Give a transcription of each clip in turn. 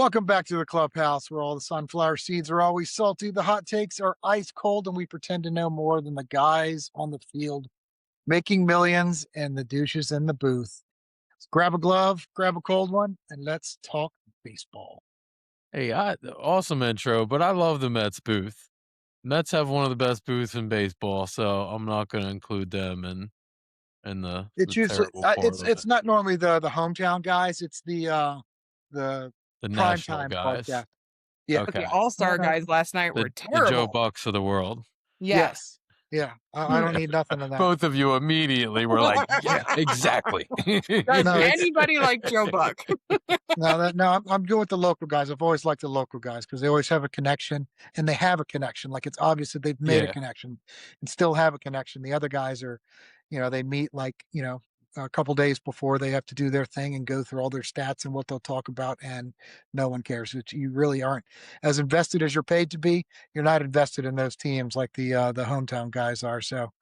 Welcome back to the clubhouse where all the sunflower seeds are always salty, the hot takes are ice cold, and we pretend to know more than the guys on the field making millions and the douches in the booth. Grab a glove, grab a cold one, and let's talk baseball. Hey, awesome intro, but I love the Mets booth. Mets have one of the best booths in baseball, so I'm not going to include them in the It's usually terrible part of it's it. not normally the hometown guys, it's the The prime national time guys. broadcast. Yeah. But the Okay. No, all-star no. guys last night were The Joe terrible. Bucks of the world. Yes. Yes. Yeah. I don't need nothing of that. Both of you immediately were like, yeah, exactly. Does No, it's anybody like Joe Buck? I'm good with the local guys. I've always liked the local guys because they always have a connection, and they have a connection. Like, it's obvious that they've made a Yeah. connection and still have a connection. The other guys are, they meet like, a couple days before they have to do their thing and go through all their stats and what they'll talk about, and no one cares. You really aren't as invested as you're paid to be. You're not invested in those teams like the hometown guys are. So,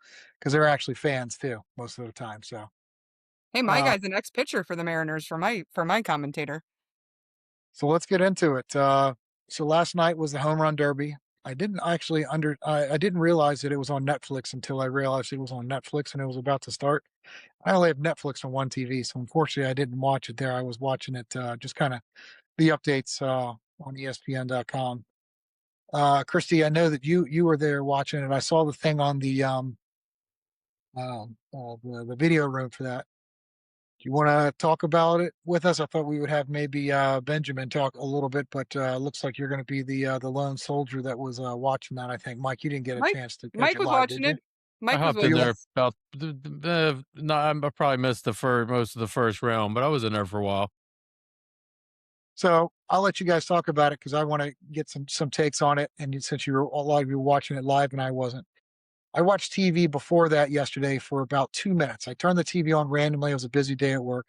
because they're actually fans too most of the time. So, Hey, my uh, guy's the next pitcher for the Mariners for my commentator. So let's get into it. So last night was the home run derby. I didn't actually I didn't realize that it was on Netflix until I realized it was on Netflix and it was about to start. I only have Netflix on one TV, so unfortunately I didn't watch it there. I was watching it just kind of the updates on ESPN.com. Christy, I know that you were there watching it. I saw the thing on the video room for that. Do you want to talk about it with us? I thought we would have maybe Benjamin talk a little bit, but looks like you're going to be the lone soldier that was watching that. I think, Mike, you didn't get a Mike chance to catch Mike it was live, watching did you? it. I Mike was hopped with in there us. about no, I probably missed most of the first round, but I was in there for a while. So I'll let you guys talk about it because I want to get some takes on it. And since you were a lot of you were watching it live and I wasn't, I watched TV before that yesterday for about 2 minutes. I turned the TV on randomly. It was a busy day at work.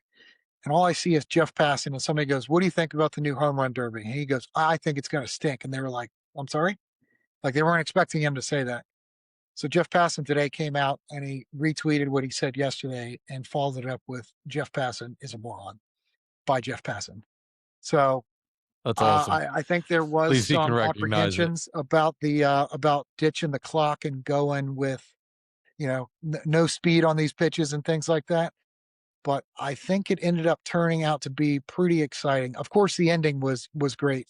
And all I see is Jeff passing, and somebody goes, "What do you think about the new home run derby?" And he goes, "I think it's going to stink." And they were like, "I'm sorry?" Like, they weren't expecting him to say that. So Jeff Passan today came out and he retweeted what he said yesterday and followed it up with Jeff Passan is a moron by Jeff Passan. So That's awesome. I think there At was least he can some recognize it. apprehensions about about ditching the clock and going with no speed on these pitches and things like that. But I think it ended up turning out to be pretty exciting. Of course, the ending was great.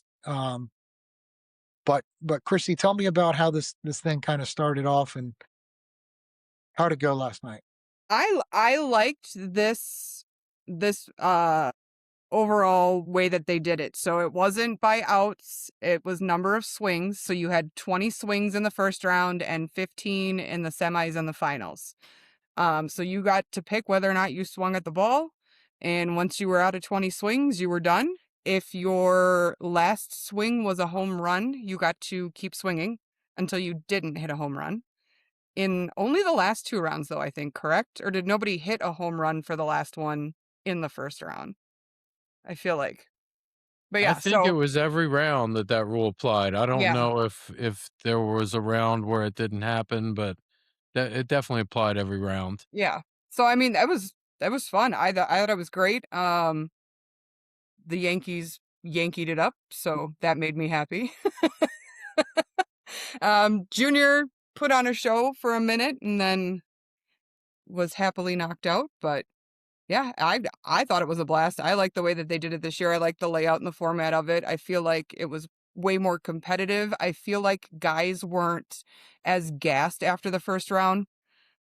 But Chrissy, tell me about how this thing kind of started off and how to go last night. I liked this overall way that they did it. So it wasn't by outs, it was number of swings. So you had 20 swings in the first round and 15 in the semis and the finals. So you got to pick whether or not you swung at the ball. And once you were out of 20 swings, you were done. If your last swing was a home run, you got to keep swinging until you didn't hit a home run. In only the last 2 rounds, though, I think, correct? Or did nobody hit a home run for the last one in the first round? I feel like. But I yeah, think it so was every round that rule applied. I don't yeah, know if there was a round where it didn't happen, but it definitely applied every round. yeah. So I mean, that was fun. I thought it was great. The Yankees yankied it up, so that made me happy. Junior put on a show for a minute and then was happily knocked out. But yeah, I thought it was a blast. I like the way that they did it this year. I like the layout and the format of it. I feel like it was way more competitive. I feel like guys weren't as gassed after the first round.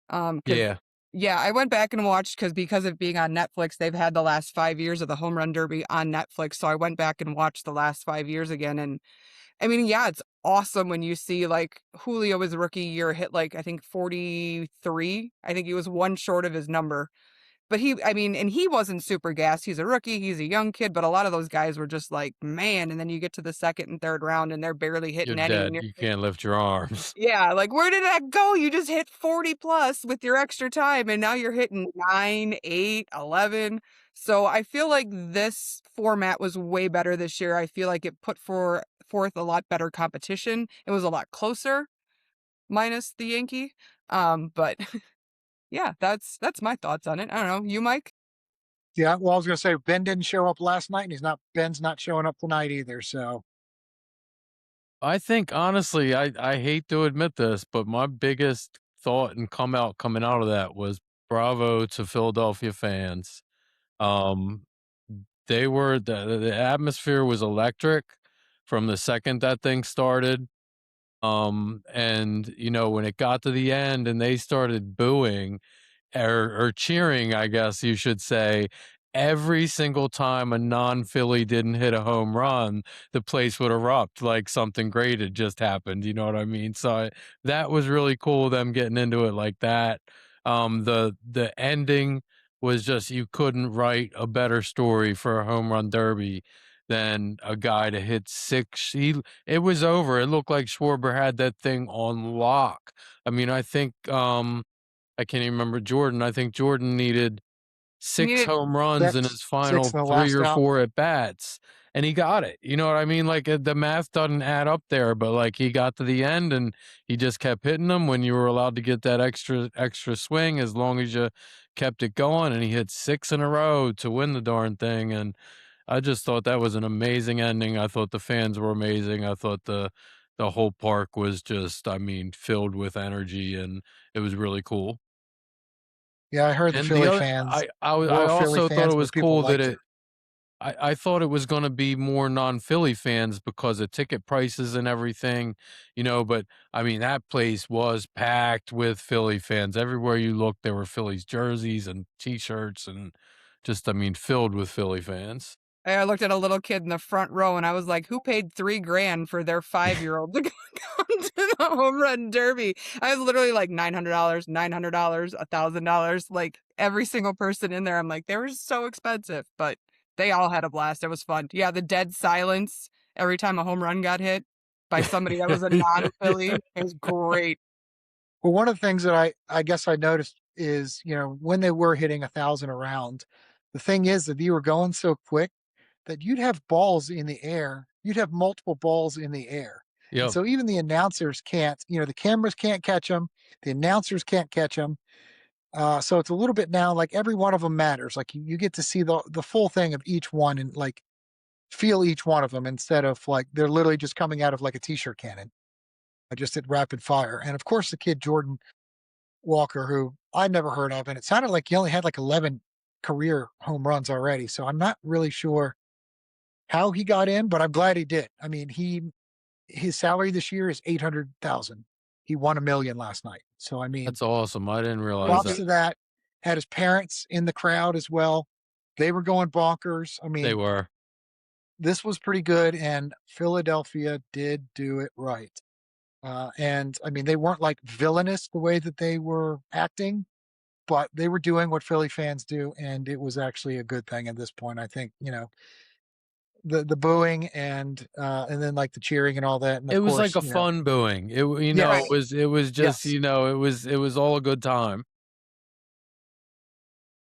'Cause Yeah. yeah, I went back and watched because of being on Netflix, they've had the last 5 years of the home run derby on Netflix. So I went back and watched the last 5 years again. And I mean, yeah, it's awesome when you see like Julio his rookie year hit like I think 43. I think he was one short of his number. But and he wasn't super gassed. He's a rookie. He's a young kid. But a lot of those guys were just like, man. And then you get to the second and third round and they're barely You're hitting any. And dead. you're You can't lift your arms. yeah, like where did that go? You just hit 40 plus with your extra time and now you're hitting 9, 8, 11. So I feel like this format was way better this year. I feel like it put forth a lot better competition. It was a lot closer, minus the Yankee. But yeah, that's my thoughts on it. I don't know. You, Mike? Yeah, well, I was gonna say Ben didn't show up last night, and Ben's not showing up tonight either. So I think honestly, I hate to admit this, but my biggest thought and coming out of that was bravo to Philadelphia fans. Um, they were the atmosphere was electric from the second that thing started. And when it got to the end and they started booing or cheering, I guess you should say, every single time a non-Philly didn't hit a home run, the place would erupt like something great had just happened. You know what I mean? So that was really cool. Them getting into it like that. The ending was just you couldn't write a better story for a home run derby than a guy to hit six. It was over. It looked like Schwarber had that thing on lock. I mean, I can't even remember Jordan. I think Jordan needed He 6 needed home runs in his six final in the 3 last or out. 4 at bats, and he got it. You know what I mean? Like, the math doesn't add up there, but, like, he got to the end, and he just kept hitting them when you were allowed to get that extra swing as long as you kept it going, and he hit 6 in a row to win the darn thing, and I just thought that was an amazing ending. I thought the fans were amazing. I thought the whole park was just, I mean, filled with energy, and it was really cool. Yeah, I heard the And the Philly other fans I were Philly also thought it fans, was but people cool that liked it. I thought it was gonna be more non-Philly fans because of ticket prices and everything, but, I mean, that place was packed with Philly fans. Everywhere you looked, there were Phillies jerseys and T-shirts and just, I mean, filled with Philly fans. I looked at a little kid in the front row and I was like, "Who paid 3 grand for their 5-year-old to come to the home run derby?" I was literally like $900, $900, $1,000. Like every single person in there, I'm like, they were so expensive, but they all had a blast. It was fun. Yeah, the dead silence every time a home run got hit by somebody that was a non-Philly. It was great. Well, one of the things that I guess I noticed is, when they were hitting 1,000 around, the thing is that you were going so quick that you'd have balls in the air. You'd have multiple balls in the air. And Yep. so even the announcers can't, the cameras can't catch them. The announcers can't catch them. So it's a little bit now like every one of them matters. Like you get to see the full thing of each one and like feel each one of them instead of like they're literally just coming out of like a t-shirt cannon, just at rapid fire. And of course, the kid Jordan Walker, who I never heard of, and it sounded like he only had like 11 career home runs already. So I'm not really sure how he got in, but I'm glad he did. I mean, his salary this year is 800,000. He won 1 million last night. So I mean, That's awesome. I didn't realize props that. Crazy. to that. Had his parents in the crowd as well. They were going bonkers. I They mean, were. this was pretty good, and Philadelphia did do it right. And I mean, they weren't like villainous the way that they were acting, but they were doing what Philly fans do, and it was actually a good thing at this point. I think the booing and then like the cheering and all that, and It of was like course a fun booing. It yes, Right. was just, yes, it was all a good time.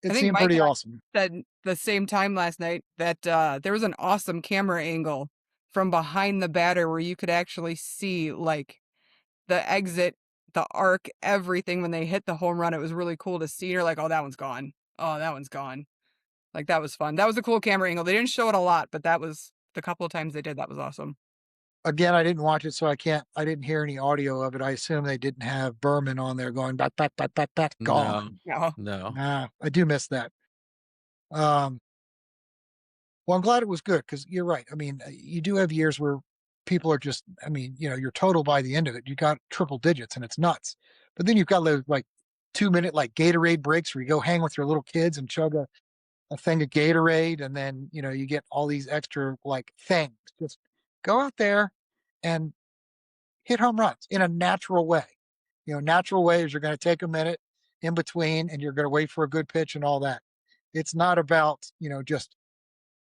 I it think seemed Mike pretty and I awesome. said the same time last night that there was an awesome camera angle from behind the batter where you could actually see like the exit, the arc, everything when they hit the home run. It was really cool to see. You're like, oh, that one's gone. Oh, that one's gone. Like that was fun. That was a cool camera angle. They didn't show it a lot, but that was the couple of times they did. That was awesome. Again, I didn't watch it, so I didn't hear any audio of it. I assume they didn't have Berman on there going back, back, back, back, back, No. gone. Yeah. No. I do miss that. Um, well, I'm glad it was good because you're right. I mean, you do have years where people are just, I mean, you're total by the end of it. You got triple digits and it's nuts. But then you've got those like 2 minute like Gatorade breaks where you go hang with your little kids and chug a thing of Gatorade. And then, you get all these extra like things. Just go out there and hit home runs in a natural way. Natural way is you're going to take a minute in between and you're going to wait for a good pitch and all that. It's not about, just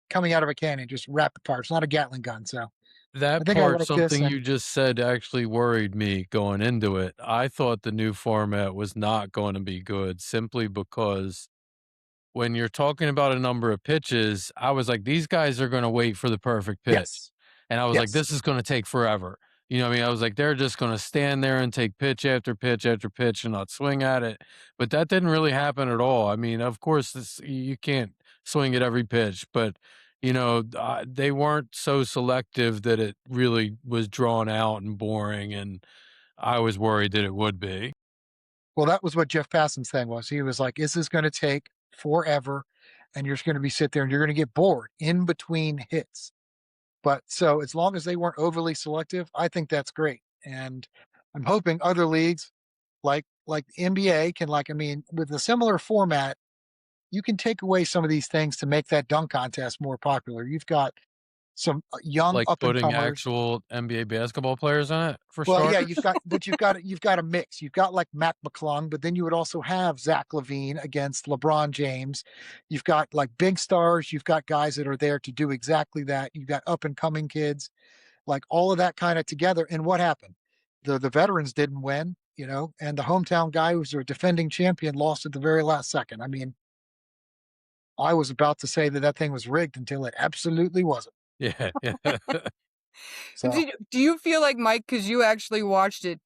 coming out of a cannon, just rapid fire. It's not a Gatling gun. So I That think I part, got a kiss something and you just said actually worried me going into it. I thought the new format was not going to be good simply because when you're talking about a number of pitches, I was like, these guys are going to wait for the perfect pitch. yes, And I was like, yes. this is going to take forever. You know what I mean? I was like, they're just going to stand there and take pitch after pitch after pitch and not swing at it. But that didn't really happen at all. I mean, of course, you can't swing at every pitch, but they weren't so selective that it really was drawn out and boring, and I was worried that it would be. Well, that was what Jeff Passan's thing was. He was like, "Is this going to take forever?" And you're just going to be sit there and you're going to get bored in between hits. But so as long as they weren't overly selective, I think that's great. And I'm hoping other leagues like the NBA can I mean, with a similar format, you can take away some of these things to make that dunk contest more popular. You've got some young Like up and putting comers. actual NBA basketball players in it for Well, yeah, starters? you've got a mix. You've got like Mac McClung, but then you would also have Zach Levine against LeBron James. You've got like big stars. You've got guys that are there to do exactly that. You've got up and coming kids, like all of that kind of together. And what happened? The veterans didn't win, and the hometown guy who's a defending champion lost at the very last second. I mean, I was about to say that that thing was rigged until it absolutely wasn't. Yeah, yeah. So Do you feel like, Mike, because you actually watched it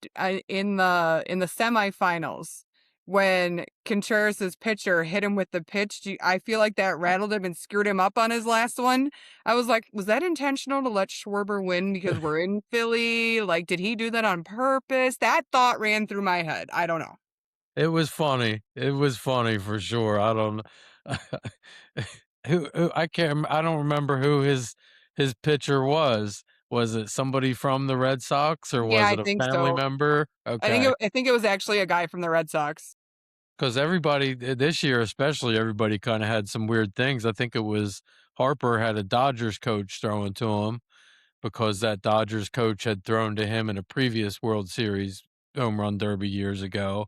in the semifinals when Contreras' pitcher hit him with the pitch? I feel like that rattled him and screwed him up on his last one. I was like, was that intentional to let Schwarber win because we're in Philly? Like, did he do that on purpose? That thought ran through my head. I don't know. It was funny. It was funny for sure. I don't who I don't remember who his pitcher was. Was it somebody from the Red Sox or Yeah, was I it a think family so. member? Okay. I think it was actually a guy from the Red Sox. Because everybody this year, especially everybody kind of had some weird things. I think it was Harper had a Dodgers coach throwing to him because that Dodgers coach had thrown to him in a previous World Series home run derby years ago.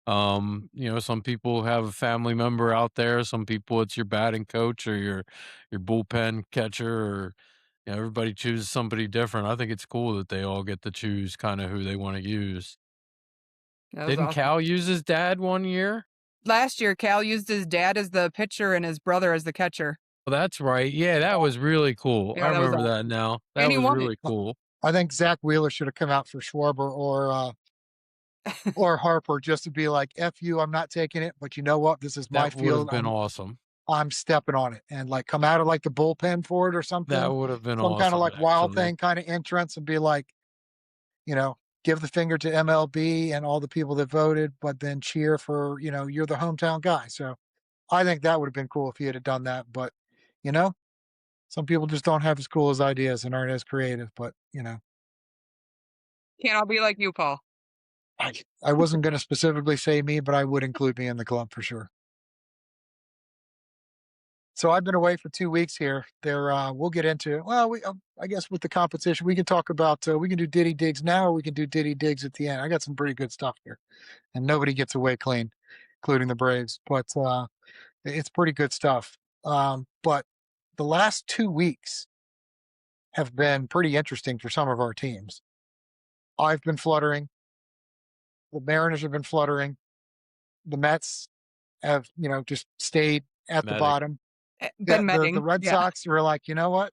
Some people have a family member out there. Some people it's your batting coach or your bullpen catcher, or everybody chooses somebody different. I think it's cool that they all get to choose kind of who they want to use. That was Didn't awesome. Cal use his dad one year? Last year, Cal used his dad as the pitcher and his brother as the catcher. Well, that's right. Yeah, that was really cool. I Yeah, that was remember awesome. that now. That And he was won it. really cool. I think Zach Wheeler should have come out for Schwarber or Harper just to be like, "F you, I'm not taking it." But you know what? This is my That would have field. been awesome. I'm stepping on it, and like come out of like the bullpen for it or That something, would have been some kind of awesome, like wild actually. thing kind of entrance, and be like, you know, give the finger to MLB and all the people that voted, but then cheer for you're the hometown guy. So I think that would have been cool if he had done that. But you know, some people just don't have as cool as ideas and aren't as creative. But Can't all be like you, Paul. I wasn't going to specifically say me, but I would include me in the club for sure. So I've been away for 2 weeks here. We'll get into well, I guess with the competition, we can talk about we can do Diddy Digs now, or we can do Diddy Digs at the end. I got some pretty good stuff here, and nobody gets away clean, including the Braves. But it's pretty good stuff. But the last 2 weeks have been pretty interesting for some of our teams. I've been fluttering. The Mariners have been fluttering. The Mets have just stayed at the Medic. bottom. Yeah, Been the metting. Red Yeah. Sox were like, you know what?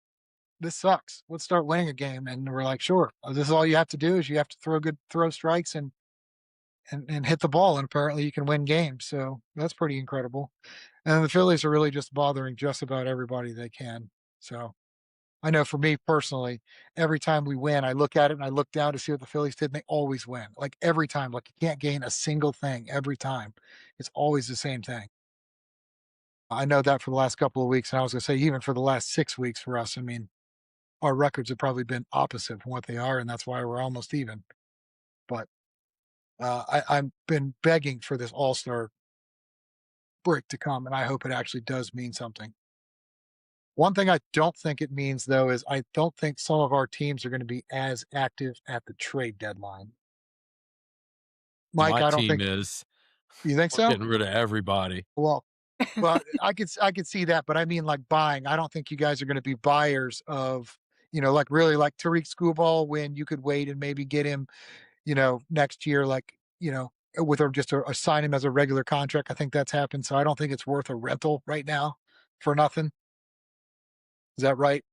This sucks. Let's start winning a game. And we're like, sure. This is all you have to do is you have to throw strikes and hit the ball. And apparently you can win games. So that's pretty incredible. And the Phillies are really just bothering just about everybody they can. So I know for me personally, every time we win, I look at it and I look down to see what the Phillies did, and they always win. Like every time. Like you can't gain a single thing every time. It's always the same thing. I know that for the last couple of weeks. And I was gonna say, even for the last 6 weeks for us, I mean, our records have probably been opposite from what they are, and that's why we're almost even. But I've been begging for this All-Star break to come, and I hope it actually does mean something. One thing I don't think it means, though, is I don't think some of our teams are going to be as active at the trade deadline. Mike, My I don't team think is. you think We're so. getting rid of everybody. Well, I could see that, but I mean, like buying. I don't think you guys are going to be buyers of like really like Tariq Skubal when you could wait and maybe get him next year, like, with just sign him as a regular contract. I think that's happened. So I don't think it's worth a rental right now for nothing. Is that right?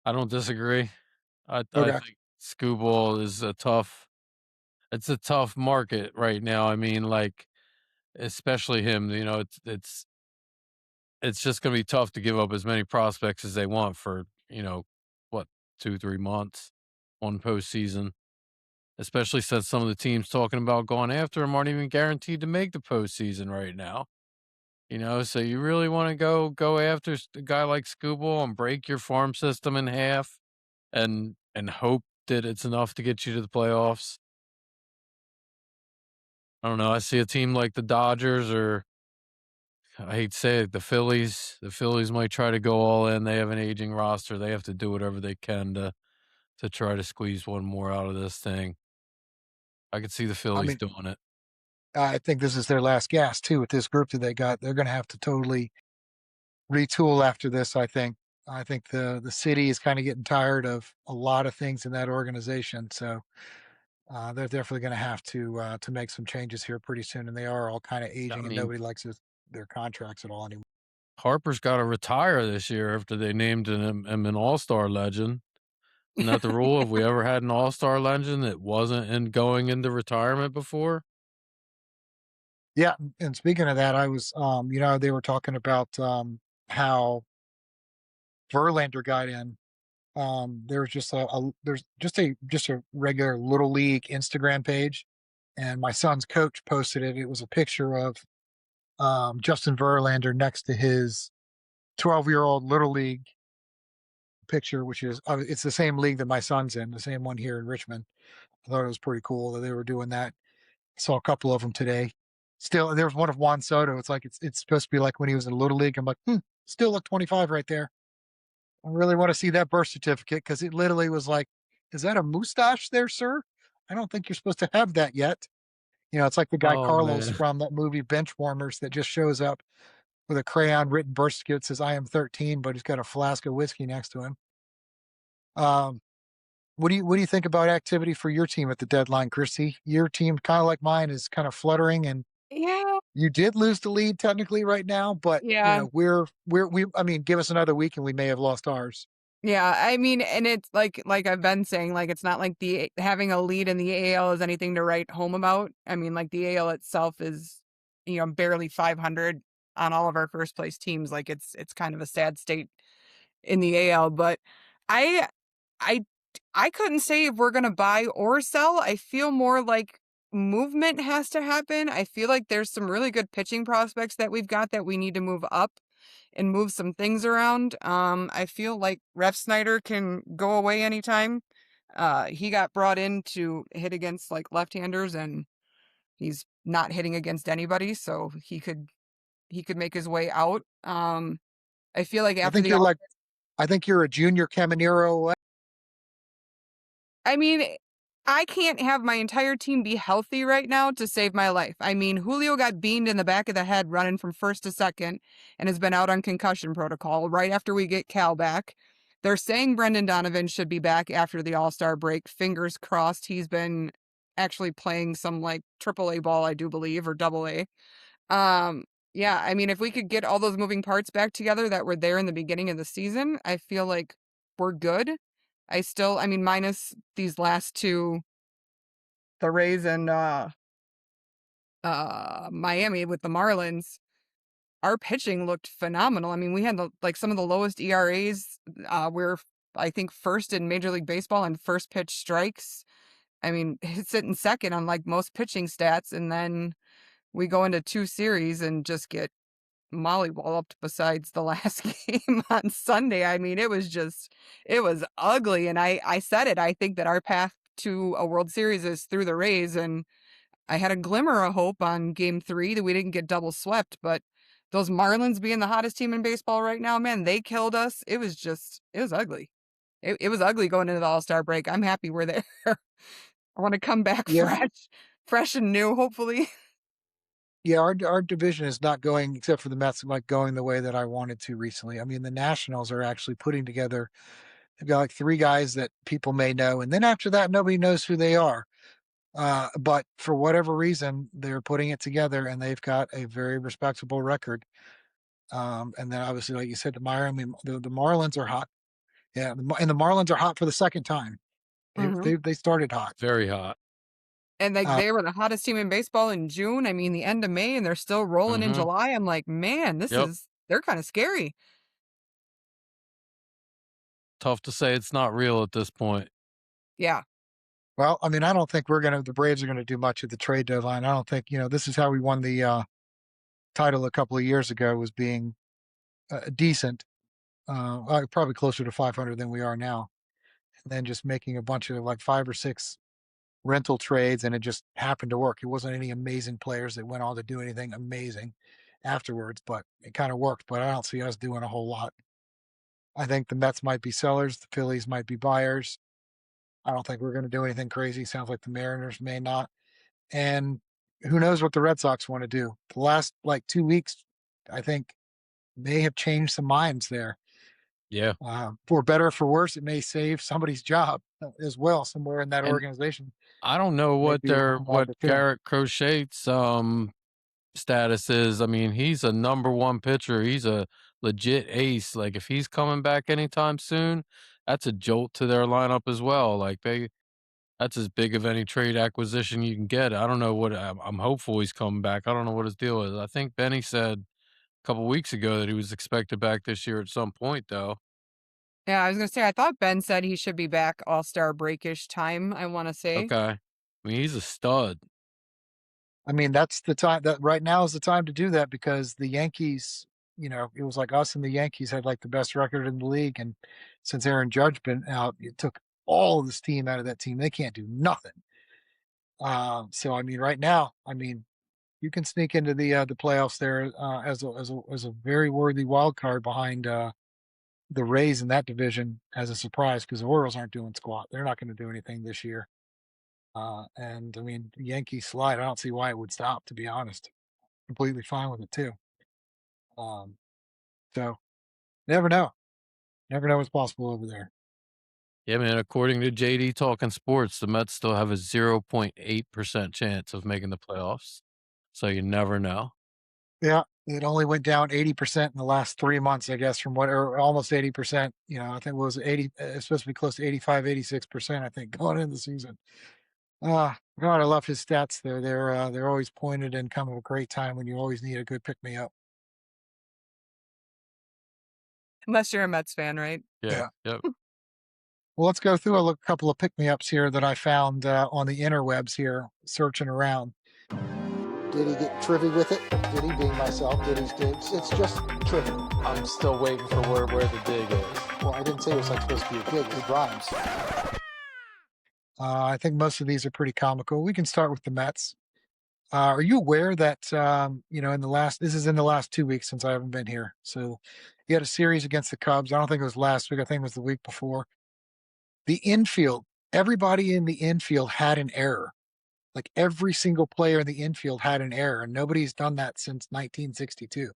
I don't disagree. I Okay. think Scooball is it's a tough market right now. I mean, like, especially him, it's it's just going to be tough to give up as many prospects as they want for, what, 2, 3 months, one postseason, especially since some of the teams talking about going after him aren't even guaranteed to make the postseason right now. So you really want to go after a guy like Scooble and break your farm system in half and hope that it's enough to get you to the playoffs. I don't know. I see a team like the Dodgers or I hate to say it, the Phillies. The Phillies might try to go all in. They have an aging roster. They have to do whatever they can to try to squeeze one more out of this thing. I could see the I Phillies mean, doing it. I think this is their last gas too with this group that they got. They're going to have to totally retool after this. I think. I think the city is kind of getting tired of a lot of things in that organization. So they're definitely going to make some changes here pretty soon. And they are all kind of I aging, and mean, nobody likes their contracts at all anymore. Harper's got to retire this year after they named him an All-Star legend. Isn't that the rule? Have we ever had an All-Star legend that wasn't going into retirement before? Yeah, and speaking of that, I was, they were talking about how Verlander got in. There was just there's just a regular little league Instagram page, and my son's coach posted it. It was a picture of Justin Verlander next to his 12-year-old little league picture, which is it's the same league that my son's in, the same one here in Richmond. I thought it was pretty cool that they were doing that. Saw a couple of them today. Still, there was one of Juan Soto. It's like it's supposed to be like when he was in little league. I'm like, still look 25 right there. I really want to see that birth certificate because it literally was like, is that a mustache there, sir? I don't think you're supposed to have that yet. It's like the guy Oh, Carlos man. from that movie Benchwarmers that just shows up with a crayon written birth certificate that says I am 13, but he's got a flask of whiskey next to him. Um, what do you think about activity for your team at the deadline, Christy? Your team, kind of like mine, is kind of fluttering, and Yeah, you did lose the lead technically right now, but yeah. I mean, give us another week and we may have lost ours. Yeah, I mean, and it's like I've been saying, like it's not like the having a lead in the AL is anything to write home about. I mean, like the AL itself is, barely 500 on all of our first place teams. Like it's kind of a sad state in the AL, but I I I couldn't say if we're gonna buy or sell. I feel more like movement has to happen. I feel like there's some really good pitching prospects that we've got that we need to move up and move some things around. I feel like Ref Snyder can go away anytime. He got brought in to hit against like left-handers and he's not hitting against anybody, so he could make his way out. I feel like I after think the you're like, I think you're a junior Caminero away. I mean, I can't have my entire team be healthy right now to save my life. I mean, Julio got beamed in the back of the head running from first to second and has been out on concussion protocol right after we get Cal back. They're saying Brendan Donovan should be back after the All-Star break. Fingers crossed. He's been actually playing some like AAA ball, I do believe, or AA. Yeah, I mean, if we could get all those moving parts back together that were there in the beginning of the season, I feel like we're good. I mean, minus these last two, the Rays and Miami with the Marlins, our pitching looked phenomenal. I mean, we had some of the lowest ERAs. We're I think first in Major League Baseball in first pitch strikes. I mean, it's sitting second on like most pitching stats, and then we go into two series and just get mollywalloped besides the last game on Sunday. I mean, it was ugly. And I said it. I think that our path to a World Series is through the Rays. And I had a glimmer of hope on game 3 that we didn't get double swept. But those Marlins being the hottest team in baseball right now, man, they killed us. It was ugly. It was ugly going into the All-Star break. I'm happy we're there. I want to come back Yeah, fresh and new, hopefully. yeah. Our division is not going, except for the Mets, like going the way that I wanted to recently. I mean, the Nationals are actually putting together. They've got like 3 guys that people may know, and then after that, nobody knows who they are. But for whatever reason, they're putting it together, and they've got a very respectable record. And then obviously, like you said, the Marlins are hot. Yeah, and the Marlins are hot for the second time. They started hot. Very hot. And, like, Uh, they were the hottest team in baseball in June, I mean, the end of May, and they're still rolling in Mhm. July. I'm like, "Man, this Yep. is They're kind of scary. Tough to say it's not real at this point. Yeah. Well, I mean, I don't think the Braves are going to do much at the trade deadline. I don't think, this is how we won the title a couple of years ago, was being decent, probably closer to 500 than we are now. And then just making a bunch of like 5 or 6 rental trades, and it just happened to work. It wasn't any amazing players that went on to do anything amazing afterwards, but it kind of worked. But I don't see us doing a whole lot. I think the Mets might be sellers, the Phillies might be buyers. I don't think we're going to do anything crazy. Sounds like the Mariners may not. And who knows what the Red Sox want to do. The last like 2 weeks, I think, may have changed some minds there. Yeah. For better or for worse, it may save somebody's job as well somewhere in that And organization. I don't know what Maybe we'll come out too. Garrett Crochet's status is. I mean, he's a number 1 pitcher. He's a legit ace. Like if he's coming back anytime soon, that's a jolt to their lineup as well. Like that's as big of any trade acquisition you can get. I don't know what I'm hopeful he's coming back. I don't know what his deal is. I think Benny said a couple weeks ago that he was expected back this year at some point though. Yeah, I was gonna say, I thought Ben said he should be back All-Star breakish time, I want to say. Okay. I mean, he's a stud. I mean, that's the time that right now is the time to do that, because the Yankees, it was like us and the Yankees had like the best record in the league. And since Aaron Judge been out, it took all of the steam out of that team. They can't do nothing. So I mean, right now, I mean, you can sneak into the playoffs there as a very worthy wild card behind the Rays in that division as a surprise, because the Orioles aren't doing squat. They're not going to do anything this year. And I mean, the Yankees slide. I don't see why it would stop, to be honest. Completely fine with it too. So never know. Never know what's possible over there. Yeah, man. According to JD Talking Sports, the Mets still have a 0.8% chance of making the playoffs. So you never know. Yeah, it only went down 80% in the last 3 months, I guess, from what, or almost 80%. I think it was 80. It's supposed to be close to 85, 86%. I think going into the season. God, I love his stats there. They're always pointed and come at a great time when you always need a good pick me up. Unless you're a Mets fan, right? Yeah. Yep. Well, let's go through a couple of pick me ups here that I found on the interwebs here, searching around. Did he get trivial with it? Did he, being myself? It's just trivial. I'm still waiting for where the dig is. Well, I didn't say it was like supposed to be a dig. It rhymes. I think most of these are pretty comical. We can start with the Mets. Are you aware that this is in the last 2 weeks since I haven't been here. So you had a series against the Cubs. I don't think it was last week. I think it was the week before. The infield, everybody in the infield had an error. Like every single player in the infield had an error, and nobody's done that since 1962.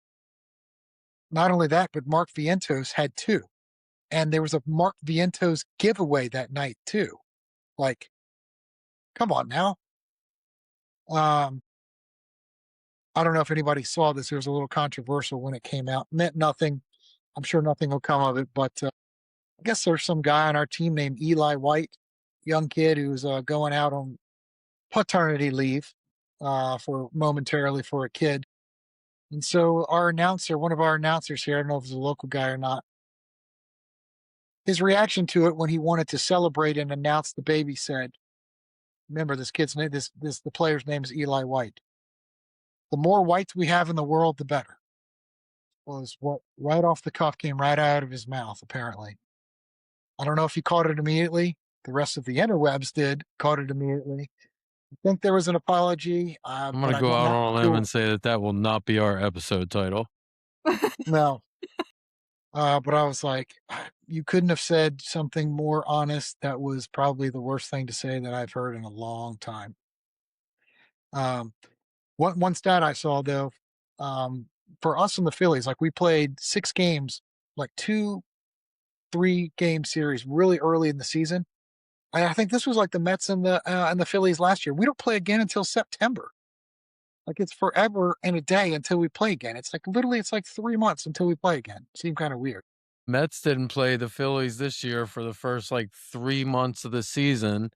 Not only that, but Mark Vientos had 2. And there was a Mark Vientos giveaway that night too. Like, come on now. I don't know if anybody saw this. It was a little controversial when it came out. Meant nothing. I'm sure nothing will come of it. But I guess there's some guy on our team named Eli White, young kid who's going out on paternity leave momentarily for a kid. And so one of our announcers here, I don't know if it's a local guy or not, his reaction to it when he wanted to celebrate and announce the baby said, remember this kid's name, the player's name is Eli White. The more whites we have in the world, the better. Was what right off the cuff came right out of his mouth, apparently. I don't know if he caught it immediately. The rest of the interwebs caught it immediately. I think there was an apology. I'm going to go out on a limb and say that will not be our episode title. No. But I was like, you couldn't have said something more honest. That was probably the worst thing to say that I've heard in a long time. One stat I saw though, for us in the Phillies, like we played 6 games, like 2-3 game series really early in the season. I think this was like the Mets and the Phillies last year. We don't play again until September. Like it's forever and a day until we play again. It's like literally, it's like 3 months until we play again. Seemed kind of weird. Mets didn't play the Phillies this year for the first like 3 months of the season.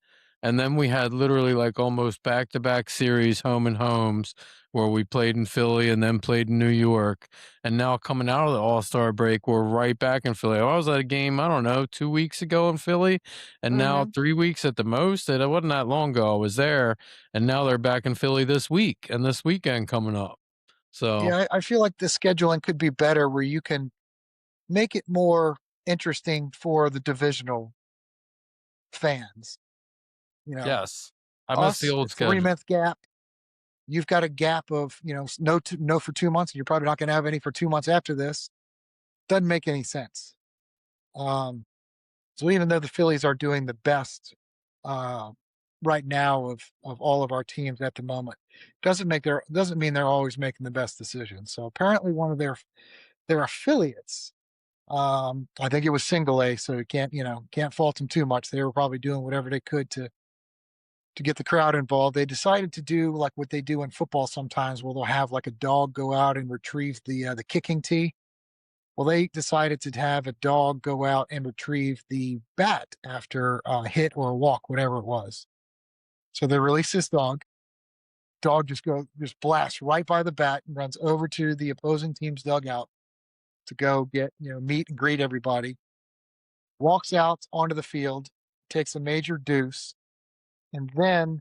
And then we had literally like almost back-to-back series home and homes where we played in Philly and then played in New York. And now coming out of the All-Star break, we're right back in Philly. I was at a game, I don't know, 2 weeks ago in Philly, and now Mhm. 3 weeks at the most. And it wasn't that long ago I was there, and now they're back in Philly this week and this weekend coming up. So, Yeah, I feel like the scheduling could be better where you can make it more interesting for the divisional fans. You know, yes. I miss the us, old schedule. 3 month gap. You've got a gap of, no for 2 months, and you're probably not going to have any for 2 months after this. Doesn't make any sense. Um, so even though the Phillies are doing the best uh, right now of all of our teams at the moment, doesn't mean they're always making the best decisions. So apparently, one of their affiliates, I think it was single A, so you can't fault them too much. They were probably doing whatever they could to get the crowd involved. They decided to do like what they do in football sometimes, where they'll have like a dog go out and retrieve the kicking tee. Well, they decided to have a dog go out and retrieve the bat after a hit or a walk, whatever it was. So they release this dog. Dog just blasts right by the bat and runs over to the opposing team's dugout to go meet and greet everybody. Walks out onto the field, takes a major deuce, and then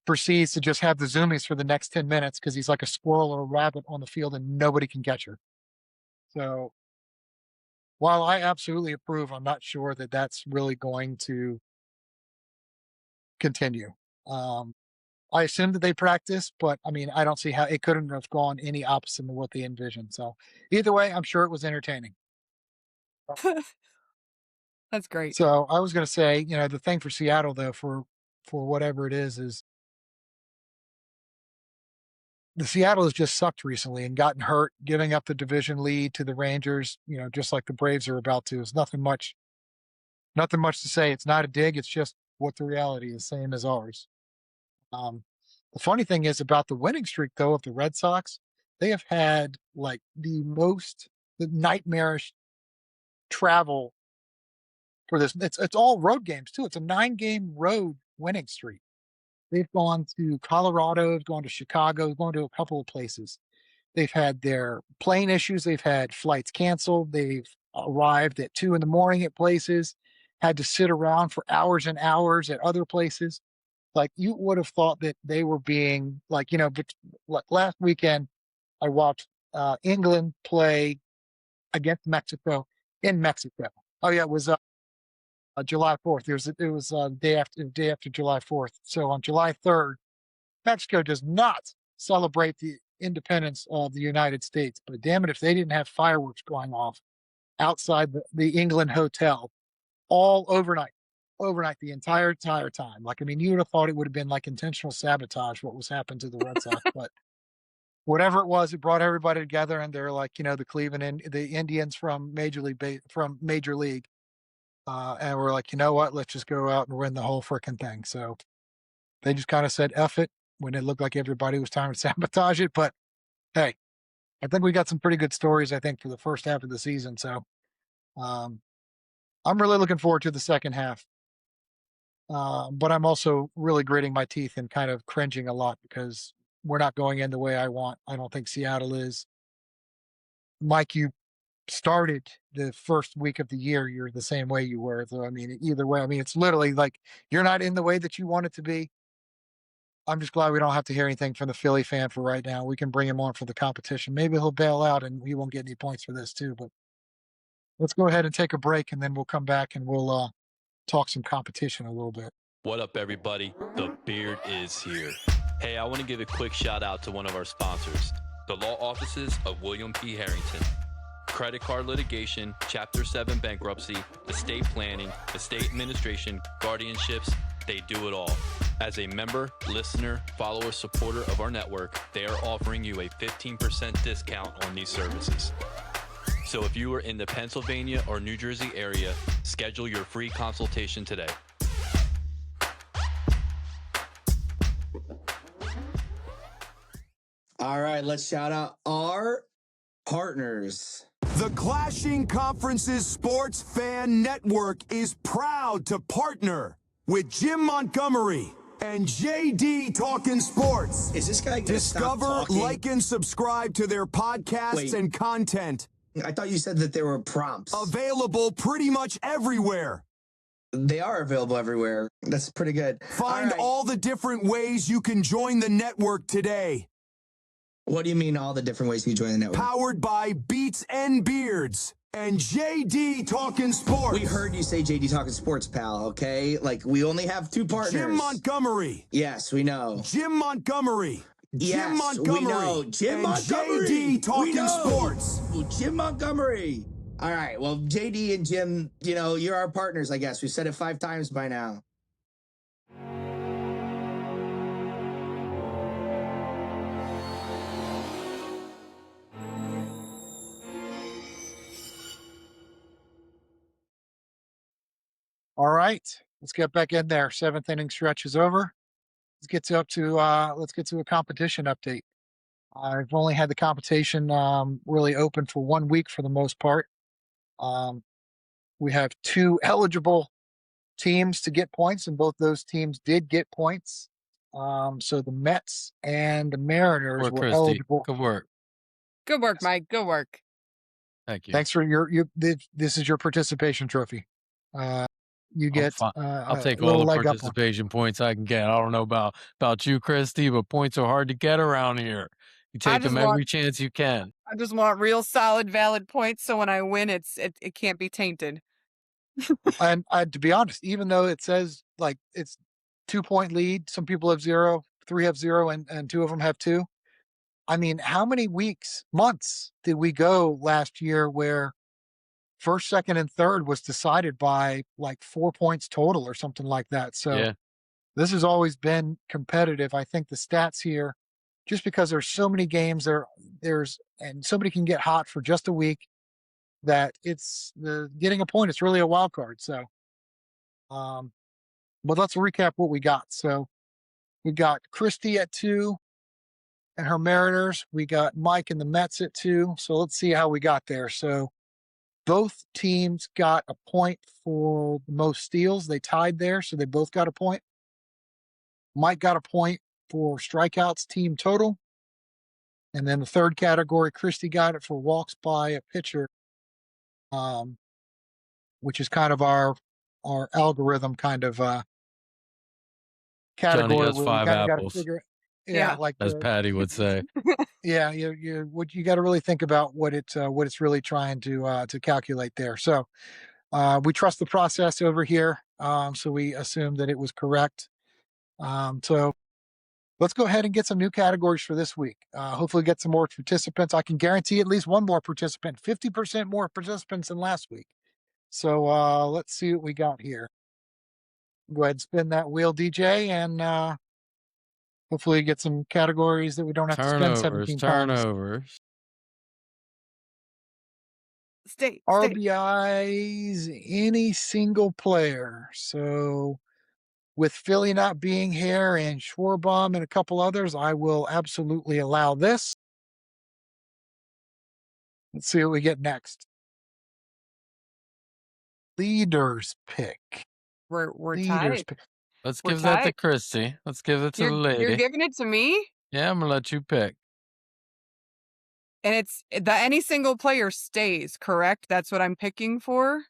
proceeds to just have the zoomies for the next 10 minutes because he's like a squirrel or a rabbit on the field and nobody can catch her. So while I absolutely approve, I'm not sure that that's really going to continue. Um, I assume that they practice, but I mean, I don't see how it couldn't have gone any opposite of what they envisioned. So either way, I'm sure it was entertaining. That's great. So I was going to say, the thing for Seattle though, for whatever it is the Seattle has just sucked recently and gotten hurt, giving up the division lead to the Rangers. Just like the Braves are about to. It's nothing much to say. It's not a dig. It's just what the reality is, same as ours. The funny thing is about the winning streak, though, of the Red Sox, they have had like the nightmarish travel for this. It's all road games too. It's a 9-game road winning streak. They've gone to Colorado, gone to Chicago, gone to a couple of places. They've had their plane issues. They've had flights canceled. They've arrived at 2 in the morning at places, had to sit around for hours and hours at other places. Like you would have thought that they were being but like last weekend, I watched England play against Mexico in Mexico. Oh yeah, it was July 4th. It was day after July 4th. So on July 3rd, Mexico does not celebrate the independence of the United States. But damn it, if they didn't have fireworks going off outside the England hotel all overnight the entire time. Like, I mean, you would have thought it would have been like intentional sabotage what was happened to the Red Sox, but whatever it was, it brought everybody together, and they're like, the Indians from Major League, and we're like, you know what? Let's just go out and win the whole freaking thing. So they just kind of said "F it" when it looked like everybody was trying to sabotage it. But hey, I think we got some pretty good stories. I think for the first half of the season. So um, I'm really looking forward to the second half. But I'm also really gritting my teeth and kind of cringing a lot because we're not going in the way I want. I don't think Seattle is. Mike, you started the first week of the year, you're the same way you were. So, I mean, either way, I mean, it's literally like you're not in the way that you want it to be. I'm just glad we don't have to hear anything from the Philly fan for right now. We can bring him on for the competition. Maybe he'll bail out and we won't get any points for this too. But let's go ahead and take a break and then we'll come back and we'll talk some competition a little bit. What up, everybody? The Beard is here. Hey, I want to give a quick shout out to one of our sponsors, the law offices of William P. Harrington. Credit card litigation, Chapter 7 bankruptcy, estate planning, estate administration, guardianships, they do it all. As a member, listener, follower, supporter of our network, they are offering you a 15% discount on these services. So if you are in the Pennsylvania or New Jersey area, schedule your free consultation today. All right, let's shout out our partners. The Clashing Conferences Sports Fan Network is proud to partner with Jim Montgomery and JD Talking Sports. Is this guy gonna stop Discover, talking? like, and subscribe to their podcasts Wait. and content. I thought you said that there were prompts. Available pretty much everywhere. They are available everywhere. That's pretty good. Find right. all the different ways you can join the network today. What do you mean all the different ways you join the network? Powered by Beats and Beards and JD Talking Sports. We heard you say JD Talking Sports, pal, okay? Like, we only have two partners. Jim Montgomery. Yes, we know. Jim Montgomery. Yes, Jim Montgomery. we know. Jim and Montgomery. JD Talking We know. Sports. Jim Montgomery. All right, well, JD and Jim, you know, you're our partners, I guess. We've said it 5 times by now. All right, let's get back in there. 7th inning stretch is over. Let's get to a competition update. I've only had the competition really open for 1 week for the most part. We have 2 eligible teams to get points, and both those teams did get points. So the Mets and the Mariners Or were Christy. eligible. Good work. Good work, Mike. Good work. Thank you. Thanks for this is your participation trophy. You get. I'll take a all little the leg up on- participation points I can get. I don't know about you, Christy, but points are hard to get around here. You take just them every want- chance you can. I just want real solid, valid points, so when I win, it can't be tainted. And to be honest, even though it says like it's 2-point lead, some people have 0, 3 have 0, and 2 of them have 2. I mean, how many months did we go last year where first, second, and third was decided by like 4 points total or something like that? So Yeah. this has always been competitive. I think the stats here, just because there's so many games and somebody can get hot for just a week, that getting a point, it's really a wild card. So, but let's recap what we got. So we got Christy at 2 and her Mariners. We got Mike and the Mets at 2. So let's see how we got there. So both teams got a point for the most steals. They tied there, so they both got a point. Mike got a point for strikeouts team total. And then the third category, Christy got it for walks by a pitcher, which is kind of our algorithm kind of category. Johnny has where we 5 kinda gotta apples, figure it- Yeah. like as Patty would say. yeah, you got to really think about what it's really trying to calculate there. So we trust the process over here, so we assume that it was correct. So let's go ahead and get some new categories for this week. Hopefully get some more participants. I can guarantee at least one more participant, 50% more participants than last week. So let's see what we got here. Go ahead and spin that wheel, DJ, and hopefully get some categories that we don't have to spend 17 times. Turnovers. Stay. RBIs, any single player. So with Philly not being here and Schwarbaum and a couple others, I will absolutely allow this. Let's see what we get next. Leaders pick. We're Leaders tied. pick. Let's We're give that to tied. Christy. Let's give it to the You're lady. giving it to me, Yeah, I'm gonna let you pick. and it's that any single player stays. Correct. That's what I'm picking for.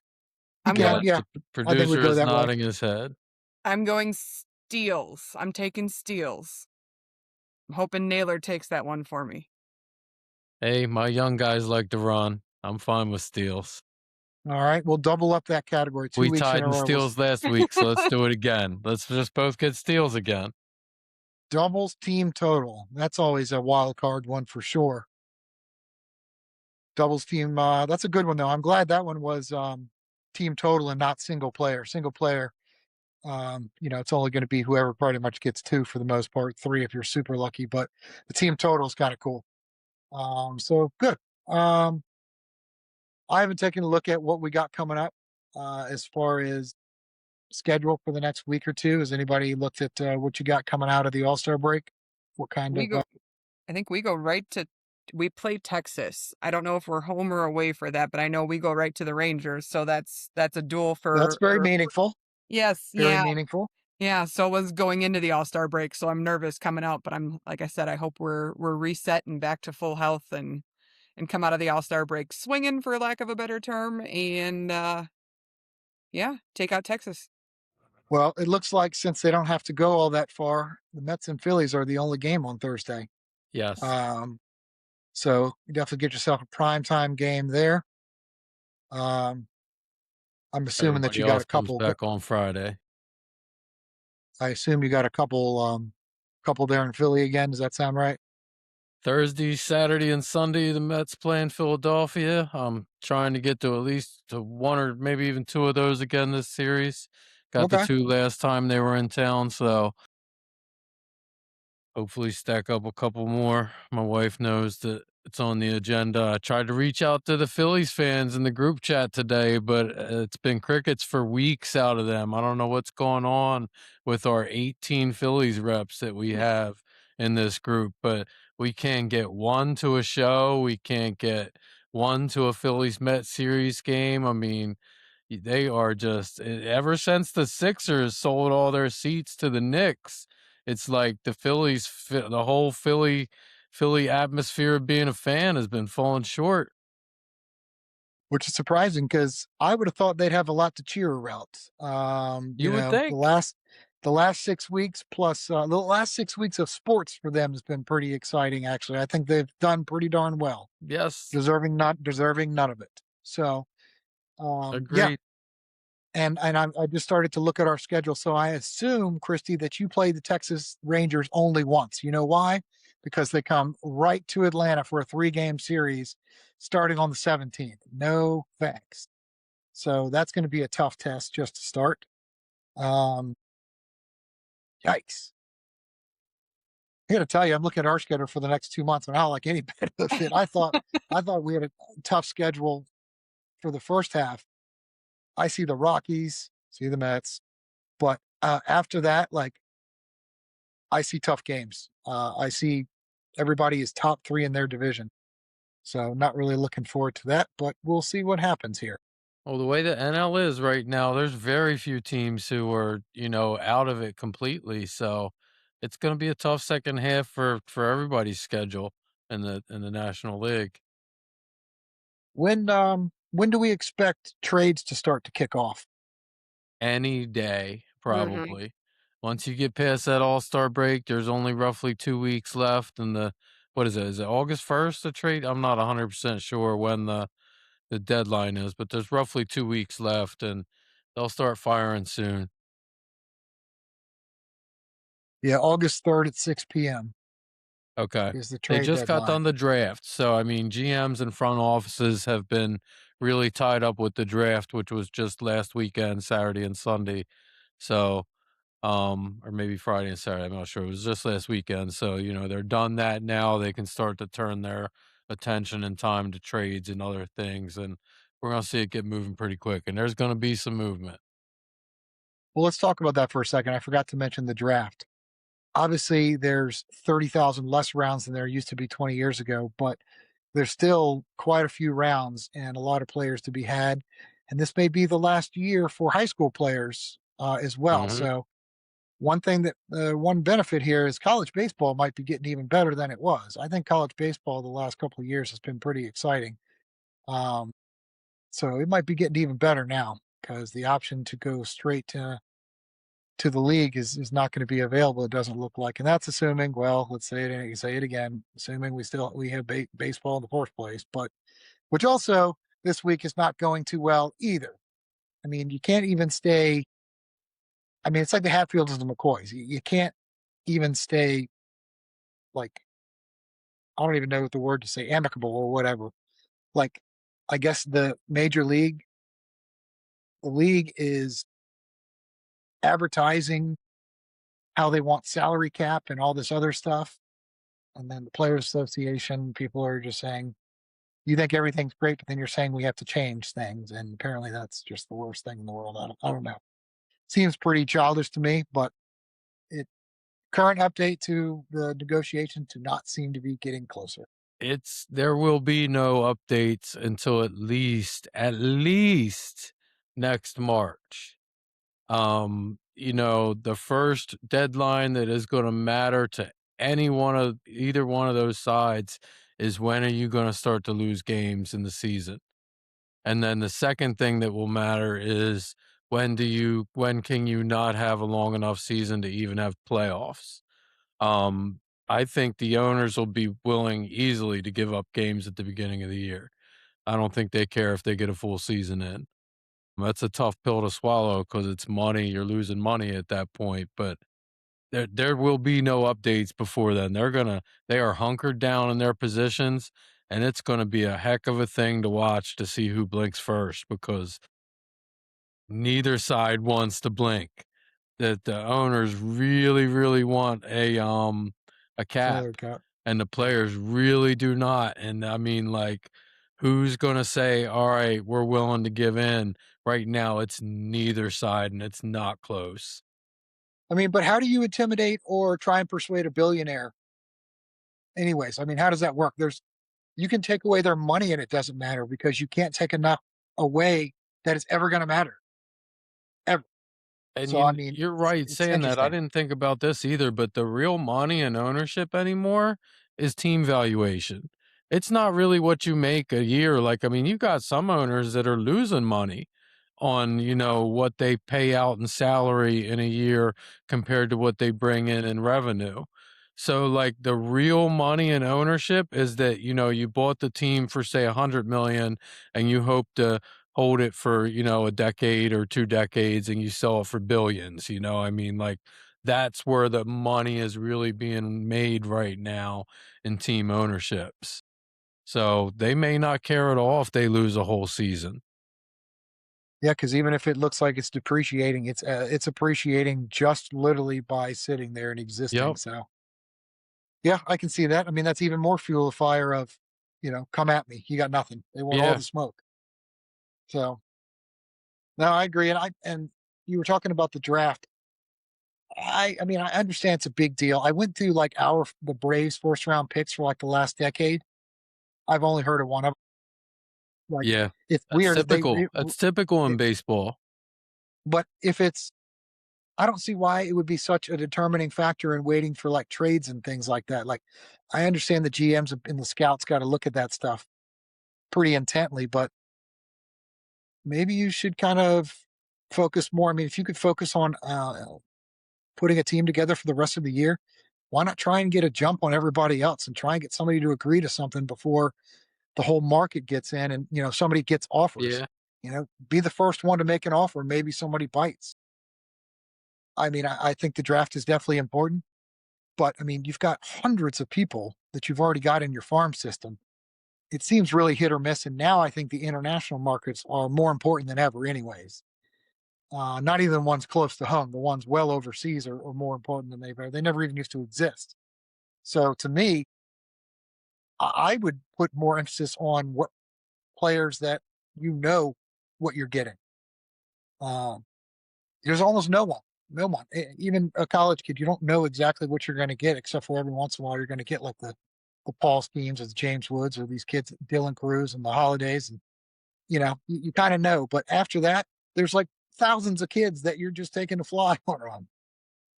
I'm Yeah, going. yeah. The think we producer go is that way. nodding his head. I'm going steals. I'm taking steals. I'm hoping Naylor takes that one for me. Hey, my young guys like to run. I'm fine with steals. All right, we'll double up that category. 2 We weeks tied in a in row. steals last week, so let's do it again. Let's just both get steals again. Doubles team total. That's always a wild card one for sure. Doubles team. That's a good one though. I'm glad that one was team total and not single player. Single player. It's only going to be whoever pretty much gets 2 for the most part, 3 if you're super lucky. But the team total is kind of cool. So good. I haven't taken a look at what we got coming up as far as schedule for the next week or 2. Has anybody looked at what you got coming out of the All-Star break? What kind We of? go. I think we go right to. We play Texas. I don't know if we're home or away for that, but I know we go right to the Rangers. So that's a duel for. That's very meaningful. Yes, Very yeah. meaningful. Yeah, so was going into the All-Star break, so I'm nervous coming out, but I'm like I said, I hope we're reset and back to full health and come out of the All-Star break swinging, for lack of a better term, and yeah, take out Texas. Well, it looks like since they don't have to go all that far, the Mets and Phillies are the only game on Thursday. Yes. Um, so you definitely get yourself a primetime game there. Um, I'm assuming that Everybody you got else a comes couple. back on Friday. I assume you got a couple there in Philly again. Does that sound right? Thursday, Saturday, and Sunday, the Mets play in Philadelphia. I'm trying to get to at least to one or maybe even two of those again this series. Got the Okay. two last time they were in town, so hopefully stack up a couple more. My wife knows that it's on the agenda. I tried to reach out to the Phillies fans in the group chat today, but it's been crickets for weeks out of them. I don't know what's going on with our 18 Phillies reps that we have in this group, but we can't get one to a show. We can't get one to a Phillies Met series game. I mean, they are just ever since the Sixers sold all their seats to the Knicks, it's like the Phillies, the whole Philly atmosphere of being a fan has been falling short. Which is surprising because I would have thought they'd have a lot to cheer about. You would think. The last 6 weeks plus the last 6 weeks of sports for them has been pretty exciting. Actually, I think they've done pretty darn well, Yes, deserving none of it. So yeah, agreed. and I just started to look at our schedule. So I assume, Christy, that you played the Texas Rangers only once. You know why? Because they come right to Atlanta for a 3-game series starting on the 17th. No thanks. So that's going to be a tough test just to start. Um, Yikes. I got to tell you, I'm looking at our schedule for the next 2 months, and I don't like any bit of it. I thought we had a tough schedule for the first half. I see the Rockies, see the Mets, but after that, like I see tough games. I see everybody is top 3 in their division. So not really looking forward to that, but we'll see what happens here. Well, the way the NL is right now, there's very few teams who are, out of it completely. So it's going to be a tough second half for everybody's schedule in the National League. When do we expect trades to start to kick off? Any day, Mhm. probably. Once you get past that All-Star break, there's only roughly 2 weeks left, and what is it? Is it August 1st, the trade? I'm not 100% sure when the deadline is, but there's roughly 2 weeks left, and they'll start firing soon. Yeah, August 3rd at 6 p.m. Okay. is the They trade just got deadline. done the draft, so, I mean, GMs and front offices have been really tied up with the draft, which was just last weekend, Saturday and Sunday. So or maybe Friday and Saturday. I'm not sure. It was just last weekend. So, they're done that now. They can start to turn their attention and time to trades and other things. And we're going to see it get moving pretty quick. And there's going to be some movement. Well, let's talk about that for a second. I forgot to mention the draft. Obviously, there's 30,000 less rounds than there used to be 20 years ago, but there's still quite a few rounds and a lot of players to be had. And this may be the last year for high school players as well. Hmm. So, one benefit here is college baseball might be getting even better than it was. I think college baseball the last couple of years has been pretty exciting. Um, so it might be getting even better now because the option to go straight to the league is not going to be available. It doesn't look like, and that's assuming. Well, let's say it again. Assuming we have baseball in the first place, but which also this week is not going too well either. I mean, you can't even stay. I mean, it's like the Hatfields and the McCoys. You can't even stay like I don't even know what the word to say, amicable or whatever. Like, I guess the league is advertising how they want salary cap and all this other stuff. And then the Players Association, people are just saying, you think everything's great, but then you're saying we have to change things. And apparently that's just the worst thing in the world. I don't know. Seems pretty childish to me, but it current update to the negotiation to not seem to be getting closer. There will be no updates until at least next March. The first deadline that is going to matter to either one of those sides is when are you going to start to lose games in the season? And then the second thing that will matter is when can you not have a long enough season to even have playoffs? Um, I think the owners will be willing easily to give up games at the beginning of the year. I don't think they care if they get a full season in. That's a tough pill to swallow because it's money. You're losing money at that point, but there will be no updates before then. They are hunkered down in their positions, and it's gonna be a heck of a thing to watch to see who blinks first because neither side wants to blink. That the owners really, really want a cap, Salary cap. and the players really do not. And I mean, like, who's gonna say, "All right, we're willing to give in"? Right now, it's neither side, and it's not close. I mean, but how do you intimidate or try and persuade a billionaire? Anyways, I mean, how does that work? You can take away their money and it doesn't matter because you can't take enough away that it's ever going to matter ever. And So I mean, you're right it's saying that. I interesting. didn't think about this either, but the real money and ownership anymore is team valuation. It's not really what you make a year. Like, I mean, you got some owners that are losing money on, what they pay out in salary in a year compared to what they bring in revenue. So like the real money and ownership is that, you bought the team for say 100 million and you hope to hold it for, a decade or 2 decades and you sell it for billions, I mean, like, that's where the money is really being made right now in team ownerships. So, they may not care at all if they lose a whole season. Yeah, because even if it looks like it's depreciating, it's appreciating just literally by sitting there and existing. Yep. So yeah, I can see that. I mean, that's even more fuel to fire of, come at me. You got nothing. They want all Yeah. the smoke. So no, I agree. And you were talking about the draft. I mean, I understand it's a big deal. I went through like the Braves first round picks for like the last decade. I've only heard of one of 'em. Like Yeah. it's That's weird that typical. That's typical in baseball. but if it's I don't see why it would be such a determining factor in waiting for like trades and things like that. Like I understand the GMs and the scouts got to look at that stuff pretty intently, but maybe you should kind of focus more. I mean, if you could focus on putting a team together for the rest of the year, why not try and get a jump on everybody else and try and get somebody to agree to something before the whole market gets in and somebody gets offers. Yeah. Be the first one to make an offer. Maybe somebody bites. I mean, I think the draft is definitely important, but I mean, you've got hundreds of people that you've already got in your farm system. It seems really hit or miss. And now I think the international markets are more important than ever, anyways. Not even the ones close to home. The ones well overseas are more important than they've ever. They never even used to exist. So to me, I would put more emphasis on what players that you know what you're getting. Um, there's almost no one. Even a college kid, you don't know exactly what you're going to get, except for every once in a while you're going to get like the Paul Schemes or the James Woods or these kids, Dylan Cruz and the Holidays, and you kind of know. But after that, there's like thousands of kids that you're just taking a fly on.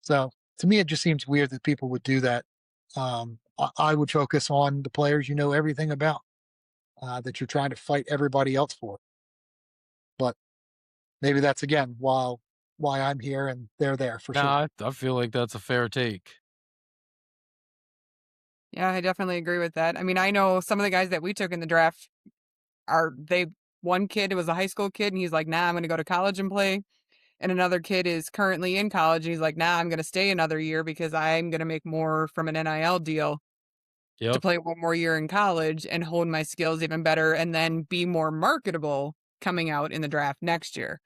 So to me, it just seems weird that people would do that. I would focus on the players you know everything about that you're trying to fight everybody else for. But maybe that's again why I'm here and they're there for sure. Nah, I feel like that's a fair take. Yeah, I definitely agree with that. I mean, I know some of the guys that we took in the draft one kid was a high school kid and he's like, nah, I'm going to go to college and play. And another kid is currently in college and he's like, nah, I'm going to stay another year because I'm going to make more from an NIL deal to Yep. play one more year in college and hone my skills even better and then be more marketable coming out in the draft next year.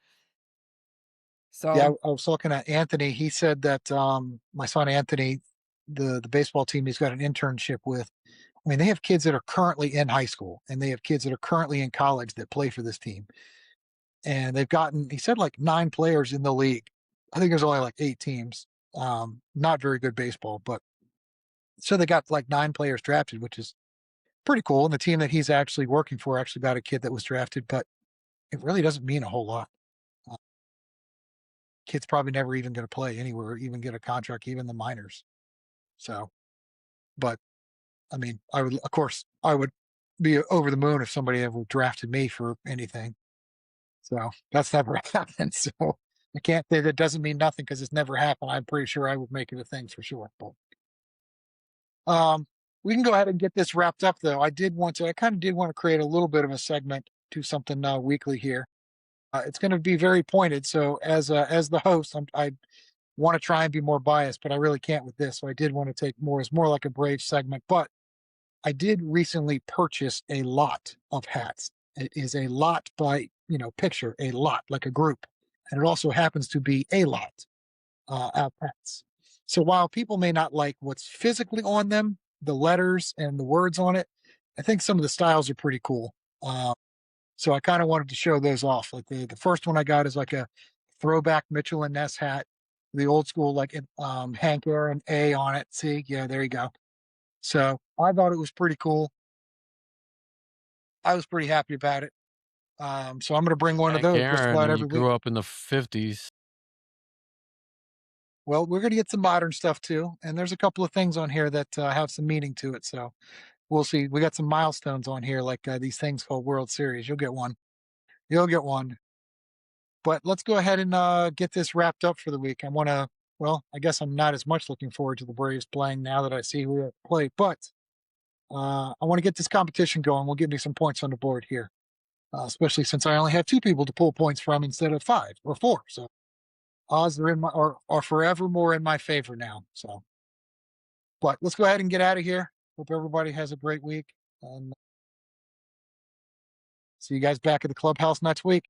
Yeah, So, I was looking at Anthony. He said that my son Anthony, the baseball team he's got an internship with. I mean, they have kids that are currently in high school and they have kids that are currently in college that play for this team. And they've gotten, he said, like 9 players in the league. I think there's only like 8 teams. Not very good baseball, but so they got like 9 players drafted, which is pretty cool. And the team that he's actually working for actually got a kid that was drafted, but it really doesn't mean a whole lot. Uh, kid's probably never even going to play anywhere, or even get a contract, even the minors. So, but I mean, I would be over the moon if somebody ever drafted me for anything. So that's never happened. So I can't say that doesn't mean nothing because it's never happened. I'm pretty sure I would make it a thing for sure. But we can go ahead and get this wrapped up though. I kind of did want to create a little bit of a segment, do something weekly here. It's going to be very pointed. So as the host, I want to try and be more biased, but I really can't with this. So I did want to take it's more like a Brave segment, but I did recently purchase a lot of hats. It is a lot by, picture, a lot, like a group. And it also happens to be a lot of hats. So while people may not like what's physically on them, the letters and the words on it, I think some of the styles are pretty cool. So I kind of wanted to show those off. Like the first one I got is like a throwback Mitchell and Ness hat, the old school, like Hank Aaron A on it. See, yeah, there you go. So I thought it was pretty cool. I was pretty happy about it. So I'm going to bring one Hank of those just about Aaron, every you week. grew up in the 50s. Well, we're going to get some modern stuff too. And there's a couple of things on here that have some meaning to it. So we'll see. We got some milestones on here, like these things called World Series. You'll get one. You'll get one. But let's go ahead and get this wrapped up for the week. I guess I'm not as much looking forward to the Braves playing now that I see who they play. But I want to get this competition going. We'll give me some points on the board here, especially since I only have 2 people to pull points from instead of 5 or 4. So odds are forever more in my favor now. So, but let's go ahead and get out of here. Hope everybody has a great week, and see you guys back at the clubhouse next week.